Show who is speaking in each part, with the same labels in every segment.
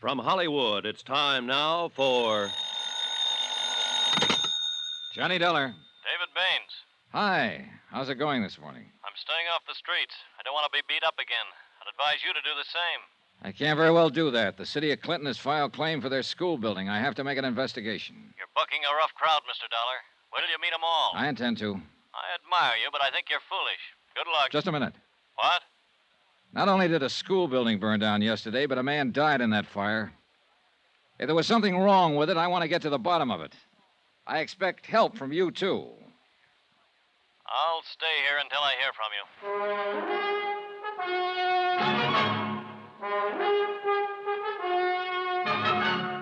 Speaker 1: From Hollywood, it's time now for...
Speaker 2: Johnny Dollar.
Speaker 3: David Baines.
Speaker 2: Hi. How's it going this morning?
Speaker 3: I'm staying off the streets. I don't want to be beat up again. I'd advise you to do the same.
Speaker 2: I can't very well do that. The city of Clinton has filed claim for their school building. I have to make an investigation.
Speaker 3: You're bucking a rough crowd, Mr. Dollar. Wait till you meet them all.
Speaker 2: I intend to.
Speaker 3: I admire you, but I think you're foolish. Good luck.
Speaker 2: Just a minute.
Speaker 3: What?
Speaker 2: Not only did a school building burn down yesterday, but a man died in that fire. If there was something wrong with it, I want to get to the bottom of it. I expect help from you, too.
Speaker 3: I'll stay here until I hear from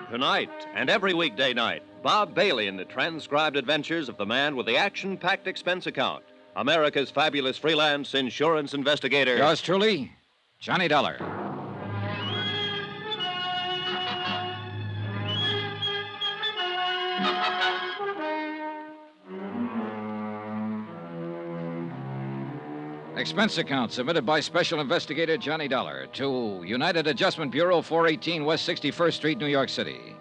Speaker 3: you.
Speaker 1: Tonight and every weekday night, Bob Bailey in the transcribed adventures of the man with the action-packed expense account, America's fabulous freelance insurance investigator.
Speaker 2: Yours truly, Johnny Dollar. Expense account submitted by Special Investigator Johnny Dollar to United Adjustment Bureau, 418 West 61st Street, New York City.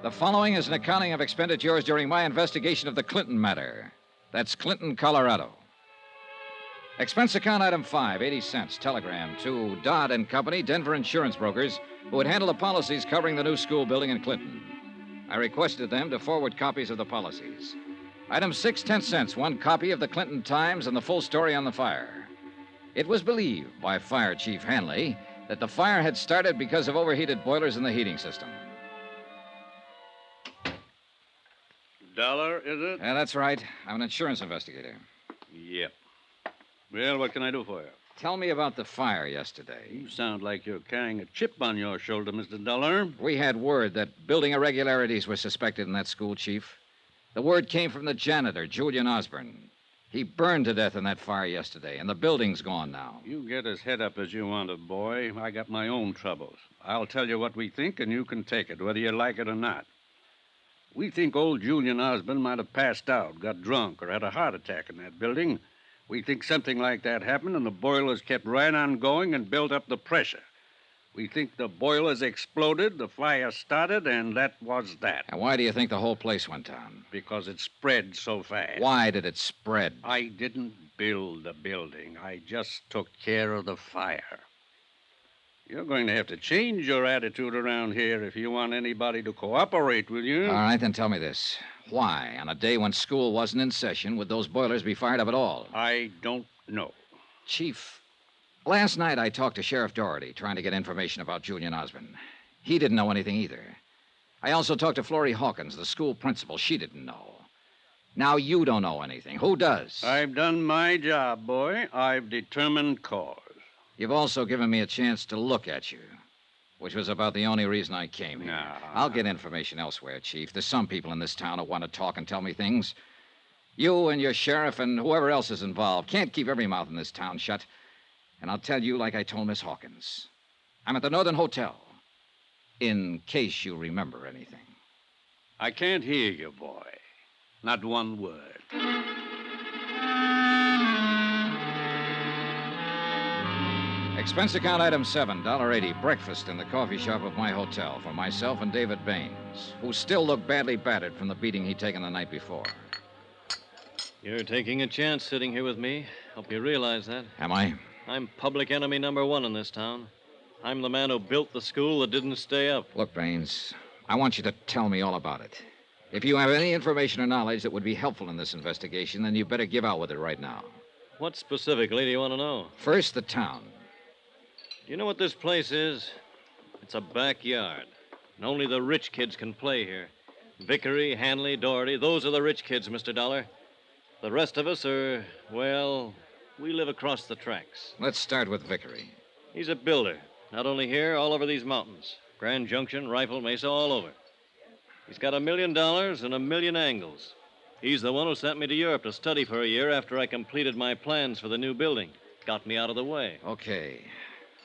Speaker 2: The following is an accounting of expenditures during my investigation of the Clinton matter. That's Clinton, Colorado. Expense account item 5, 80 cents, telegram to Dodd and Company, Denver insurance brokers, who would handle the policies covering the new school building in Clinton. I requested them to forward copies of the policies. Item 6, 10 cents, one copy of the Clinton Times and the full story on the fire. It was believed by Fire Chief Hanley that the fire had started because of overheated boilers in the heating system.
Speaker 4: Dollar, is it?
Speaker 2: Yeah, that's right. I'm an insurance investigator.
Speaker 4: Yep. Well, what can I do for you?
Speaker 2: Tell me about the fire yesterday.
Speaker 4: You sound like you're carrying a chip on your shoulder, Mr. Dollar.
Speaker 2: We had word that building irregularities were suspected in that school, Chief. The word came from the janitor, Julian Osborne. He burned to death in that fire yesterday, and the building's gone now.
Speaker 4: You get as head up as you want it, boy. I got my own troubles. I'll tell you what we think, and you can take it, whether you like it or not. We think old Julian Osborne might have passed out, got drunk, or had a heart attack in that building. We think something like that happened, and the boilers kept right on going and built up the pressure. We think the boilers exploded, the fire started, and that was that.
Speaker 2: And why do you think the whole place went down?
Speaker 4: Because it spread so fast.
Speaker 2: Why did it spread?
Speaker 4: I didn't build the building. I just took care of the fire. You're going to have to change your attitude around here if you want anybody to cooperate with you.
Speaker 2: All right, then tell me this. Why, on a day when school wasn't in session, would those boilers be fired up at all?
Speaker 4: I don't know.
Speaker 2: Chief, last night I talked to Sheriff Doherty, trying to get information about Julian Osborne. He didn't know anything either. I also talked to Florrie Hawkins, the school principal. She didn't know. Now you don't know anything. Who does?
Speaker 4: I've done my job, boy. I've determined cause.
Speaker 2: You've also given me a chance to look at you, which was about the only reason I came here.
Speaker 4: No.
Speaker 2: I'll get information elsewhere, Chief. There's some people in this town who want to talk and tell me things. You and your sheriff and whoever else is involved can't keep every mouth in this town shut. And I'll tell you like I told Miss Hawkins. I'm at the Northern Hotel, in case you remember anything.
Speaker 4: I can't hear you, boy. Not one word.
Speaker 2: Expense account item 7, $1.80, breakfast in the coffee shop of my hotel for myself and David Baines, who still looked badly battered from the beating he'd taken the night before.
Speaker 3: You're taking a chance sitting here with me. Hope you realize that.
Speaker 2: Am I?
Speaker 3: I'm public enemy number 1 in this town. I'm the man who built the school that didn't stay up.
Speaker 2: Look, Baines, I want you to tell me all about it. If you have any information or knowledge that would be helpful in this investigation, then you better give out with it right now.
Speaker 3: What specifically do you want to know?
Speaker 2: First, the town.
Speaker 3: You know what this place is? It's a backyard. And only the rich kids can play here. Vickery, Hanley, Doherty, those are the rich kids, Mr. Dollar. The rest of us are, well, we live across the tracks.
Speaker 2: Let's start with Vickery.
Speaker 3: He's a builder. Not only here, all over these mountains. Grand Junction, Rifle Mesa, all over. He's got $1 million and a million angles. He's the one who sent me to Europe to study for a year after I completed my plans for the new building. Got me out of the way.
Speaker 2: Okay.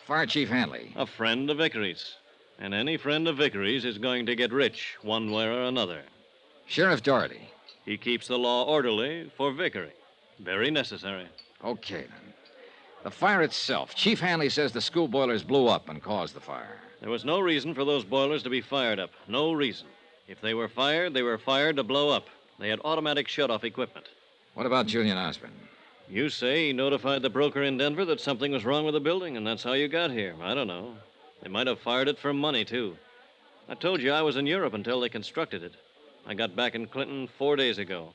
Speaker 2: Fire Chief Hanley.
Speaker 3: A friend of Vickery's. And any friend of Vickery's is going to get rich one way or another.
Speaker 2: Sheriff Doherty.
Speaker 3: He keeps the law orderly for Vickery. Very necessary.
Speaker 2: Okay, then. The fire itself. Chief Hanley says the school boilers blew up and caused the fire.
Speaker 3: There was no reason for those boilers to be fired up. No reason. If they were fired to blow up. They had automatic shut-off equipment.
Speaker 2: What about Julian Osborne?
Speaker 3: You say he notified the broker in Denver that something was wrong with the building, and that's how you got here. I don't know. They might have fired it for money, too. I told you I was in Europe until they constructed it. I got back in Clinton 4 days ago.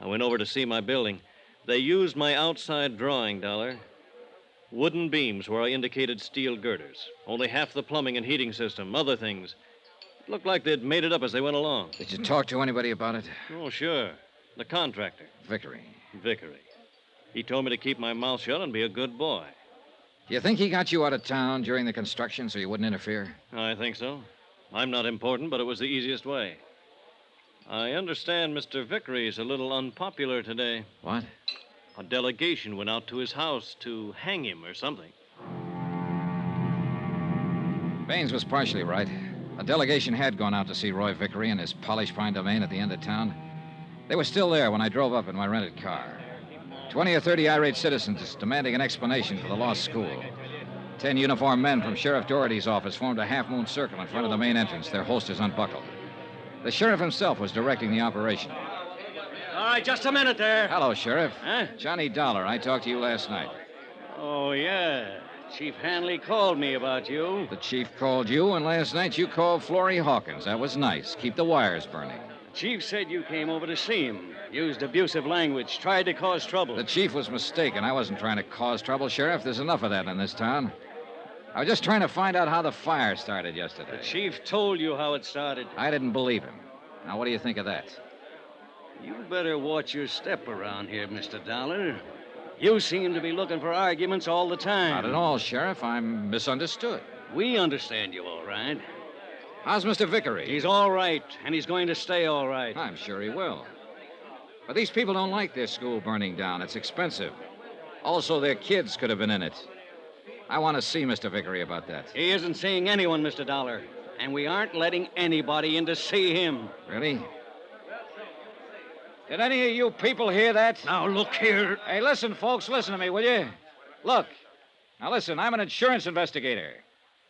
Speaker 3: I went over to see my building. They used my outside drawing, Dollar. Wooden beams where I indicated steel girders. Only half the plumbing and heating system, other things. It looked like they'd made it up as they went along.
Speaker 2: Did you talk to anybody about it?
Speaker 3: Oh, sure. The contractor.
Speaker 2: Vickery.
Speaker 3: He told me to keep my mouth shut and be a good boy.
Speaker 2: Do you think he got you out of town during the construction so you wouldn't interfere?
Speaker 3: I think so. I'm not important, but it was the easiest way. I understand Mr. Vickery is a little unpopular today.
Speaker 2: What?
Speaker 3: A delegation went out to his house to hang him or something.
Speaker 2: Baines was partially right. A delegation had gone out to see Roy Vickery in his polished pine domain at the end of town. They were still there when I drove up in my rented car. 20 or 30 irate citizens demanding an explanation for the lost school. 10 uniformed men from Sheriff Doherty's office formed a half-moon circle in front of the main entrance, their holsters unbuckled. The sheriff himself was directing the operation.
Speaker 5: All right, just a minute there.
Speaker 2: Hello, Sheriff.
Speaker 5: Huh?
Speaker 2: Johnny Dollar. I talked to you last night.
Speaker 5: Oh, yeah. Chief Hanley called me about you.
Speaker 2: The chief called you, and last night you called Florrie Hawkins. That was nice. Keep the wires burning.
Speaker 5: Chief said you came over to see him. Used abusive language, tried to cause trouble.
Speaker 2: The chief was mistaken. I wasn't trying to cause trouble, Sheriff. There's enough of that in this town. I was just trying to find out how the fire started yesterday.
Speaker 5: The chief told you how it started.
Speaker 2: I didn't believe him. Now, what do you think of that?
Speaker 5: You better watch your step around here, Mr. Dollar. You seem to be looking for arguments all the time.
Speaker 2: Not at all, Sheriff. I'm misunderstood.
Speaker 5: We understand you all right.
Speaker 2: How's Mr. Vickery?
Speaker 5: He's all right, and he's going to stay all right.
Speaker 2: I'm sure he will. But these people don't like their school burning down. It's expensive. Also, their kids could have been in it. I want to see Mr. Vickery about that.
Speaker 5: He isn't seeing anyone, Mr. Dollar. And we aren't letting anybody in to see him.
Speaker 2: Really? Did any of you people hear that?
Speaker 5: Now, look here.
Speaker 2: Hey, listen, folks. Listen to me, will you? Look. Now, listen. I'm an insurance investigator.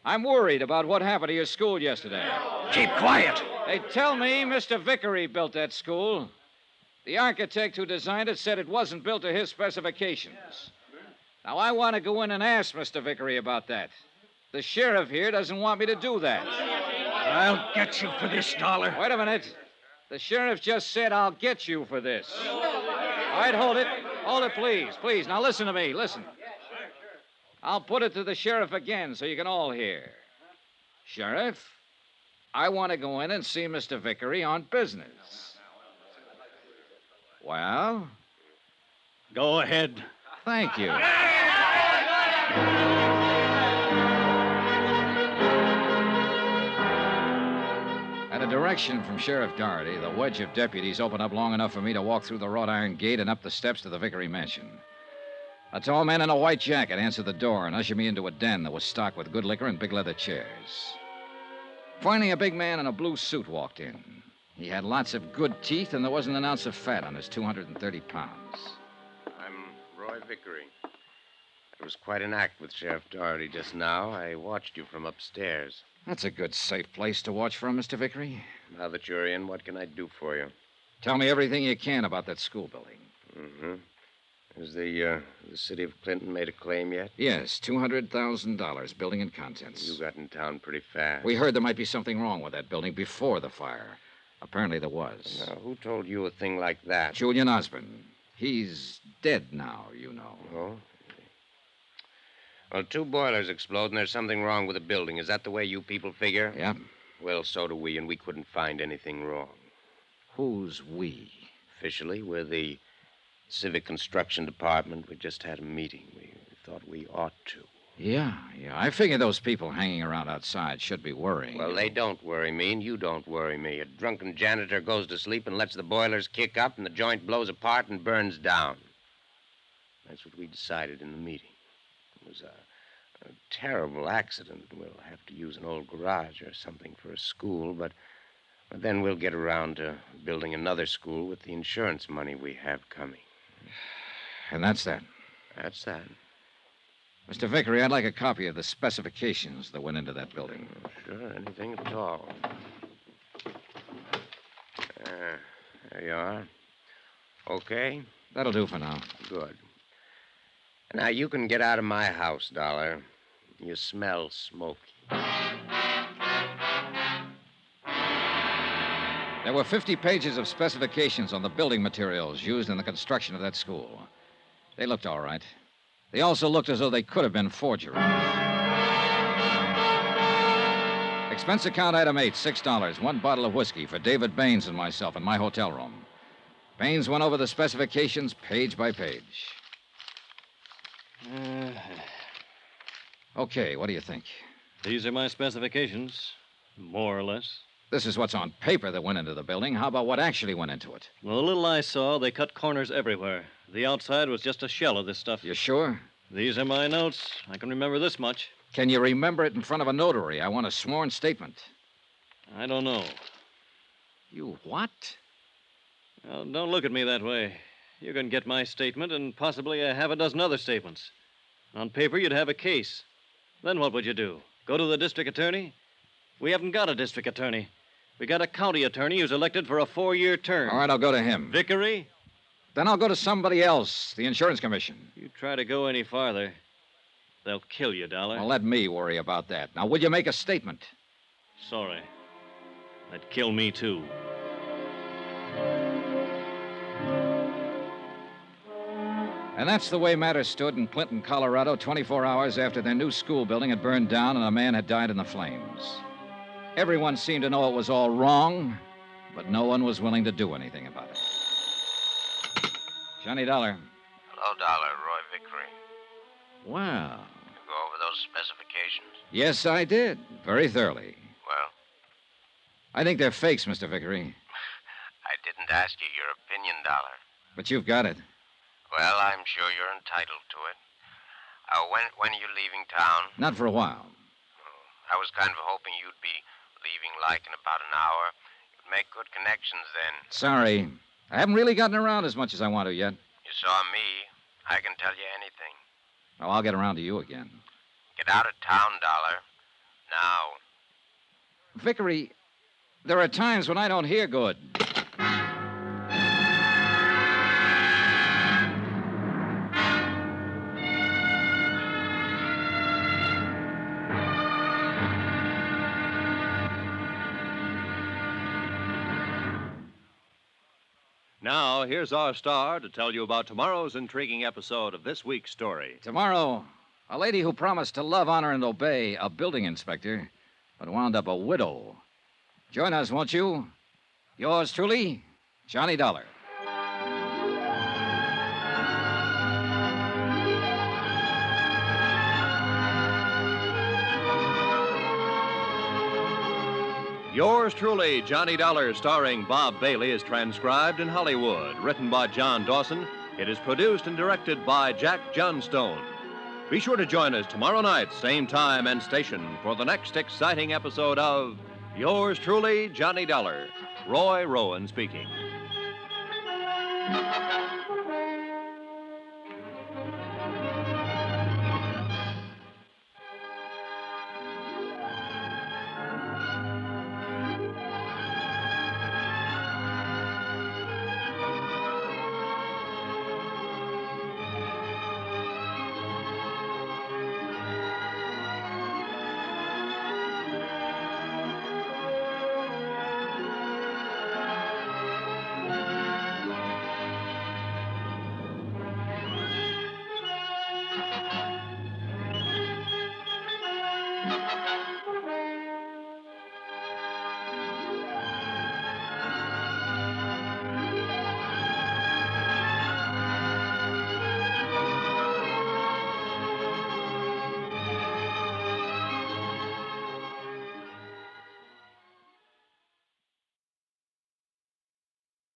Speaker 2: I'm worried about what happened to your school yesterday.
Speaker 5: Keep quiet.
Speaker 2: They tell me Mr. Vickery built that school. The architect who designed it said it wasn't built to his specifications. Now, I want to go in and ask Mr. Vickery about that. The sheriff here doesn't want me to do that.
Speaker 5: I'll get you for this, Dollar.
Speaker 2: Wait a minute. The sheriff just said I'll get you for this. All right, hold it. Hold it, please. Please. Now, listen to me. Listen. I'll put it to the sheriff again so you can all hear. Sheriff, I want to go in and see Mr. Vickery on business. Well?
Speaker 5: Go ahead.
Speaker 2: Thank you. At a direction from Sheriff Doherty, the wedge of deputies opened up long enough for me to walk through the wrought iron gate and up the steps to the Vickery mansion. A tall man in a white jacket answered the door and ushered me into a den that was stocked with good liquor and big leather chairs. Finally, a big man in a blue suit walked in. He had lots of good teeth, and there wasn't an ounce of fat on his 230 pounds.
Speaker 6: I'm Roy Vickery. It was quite an act with Sheriff Doherty just now. I watched you from upstairs.
Speaker 2: That's a good, safe place to watch from, Mr. Vickery.
Speaker 6: Now that you're in, what can I do for you?
Speaker 2: Tell me everything you can about that school building.
Speaker 6: Mm-hmm. Has the city of Clinton made a claim yet?
Speaker 2: Yes, $200,000, building and contents.
Speaker 6: You got in town pretty fast.
Speaker 2: We heard there might be something wrong with that building before the fire. Apparently there was.
Speaker 6: Now, who told you a thing like that?
Speaker 2: Julian Osborne. He's dead now, you know.
Speaker 6: Oh? Well, 2 boilers explode, and there's something wrong with the building. Is that the way you people figure?
Speaker 2: Yep.
Speaker 6: Well, so do we, and we couldn't find anything wrong.
Speaker 2: Who's we?
Speaker 6: Officially, we're the Civic Construction Department. We just had a meeting. We thought we ought to.
Speaker 2: Yeah. I figure those people hanging around outside should be worrying.
Speaker 6: Well, they don't worry me, and you don't worry me. A drunken janitor goes to sleep and lets the boilers kick up, and the joint blows apart and burns down. That's what we decided in the meeting. It was a terrible accident. We'll have to use an old garage or something for a school, but then we'll get around to building another school with the insurance money we have coming.
Speaker 2: And that's that.
Speaker 6: That's that.
Speaker 2: Mr. Vickery, I'd like a copy of the specifications that went into that building.
Speaker 6: Sure, anything at all. There you are. Okay?
Speaker 2: That'll do for now.
Speaker 6: Good. Now, you can get out of my house, Dollar. You smell smoky.
Speaker 2: There were 50 pages of specifications on the building materials used in the construction of that school. They looked all right. They also looked as though they could have been forgeries. Expense account item 8, $6. One bottle of whiskey for David Baines and myself in my hotel room. Baines went over the specifications page by page. Okay, what do you think?
Speaker 3: These are my specifications, more or less.
Speaker 2: This is what's on paper that went into the building. How about what actually went into it?
Speaker 3: Well, the little I saw, they cut corners everywhere. The outside was just a shell of this stuff.
Speaker 2: You sure?
Speaker 3: These are my notes. I can remember this much.
Speaker 2: Can you remember it in front of a notary? I want a sworn statement.
Speaker 3: I don't know.
Speaker 2: You what?
Speaker 3: Well, don't look at me that way. You can get my statement and possibly a half a dozen other statements. On paper, you'd have a case. Then what would you do? Go to the district attorney? We haven't got a district attorney. We got a county attorney who's elected for a 4-year term.
Speaker 2: All right, I'll go to him.
Speaker 3: Vickery?
Speaker 2: Then I'll go to somebody else, the insurance commission.
Speaker 3: You try to go any farther, they'll kill you, Dollar.
Speaker 2: Well, let me worry about that. Now, will you make a statement?
Speaker 3: Sorry. That'd kill me, too.
Speaker 2: And that's the way matters stood in Clinton, Colorado, 24 hours after their new school building had burned down and a man had died in the flames. Everyone seemed to know it was all wrong, but no one was willing to do anything about it. Johnny Dollar.
Speaker 6: Hello, Dollar. Roy Vickery.
Speaker 2: Wow.
Speaker 6: You go over those specifications?
Speaker 2: Yes, I did. Very thoroughly.
Speaker 6: Well,
Speaker 2: I think they're fakes, Mr. Vickery.
Speaker 6: I didn't ask you your opinion, Dollar.
Speaker 2: But you've got it.
Speaker 6: Well, I'm sure you're entitled to it. When are you leaving town?
Speaker 2: Not for a while.
Speaker 6: I was kind of hoping you'd be leaving like in about an hour. You'd make good connections then.
Speaker 2: Sorry. I haven't really gotten around as much as I want to yet.
Speaker 6: You saw me. I can tell you anything.
Speaker 2: Oh, I'll get around to you again.
Speaker 6: Get out of town, Dollar. Now.
Speaker 2: Vickery, there are times when I don't hear good.
Speaker 1: Now, here's our star to tell you about tomorrow's intriguing episode of this week's story.
Speaker 2: Tomorrow, a lady who promised to love, honor, and obey a building inspector, but wound up a widow. Join us, won't you? Yours truly, Johnny Dollar.
Speaker 1: Yours truly, Johnny Dollar, starring Bob Bailey, is transcribed in Hollywood. Written by John Dawson, it is produced and directed by Jack Johnstone. Be sure to join us tomorrow night, same time and station, for the next exciting episode of Yours truly, Johnny Dollar. Roy Rowan speaking.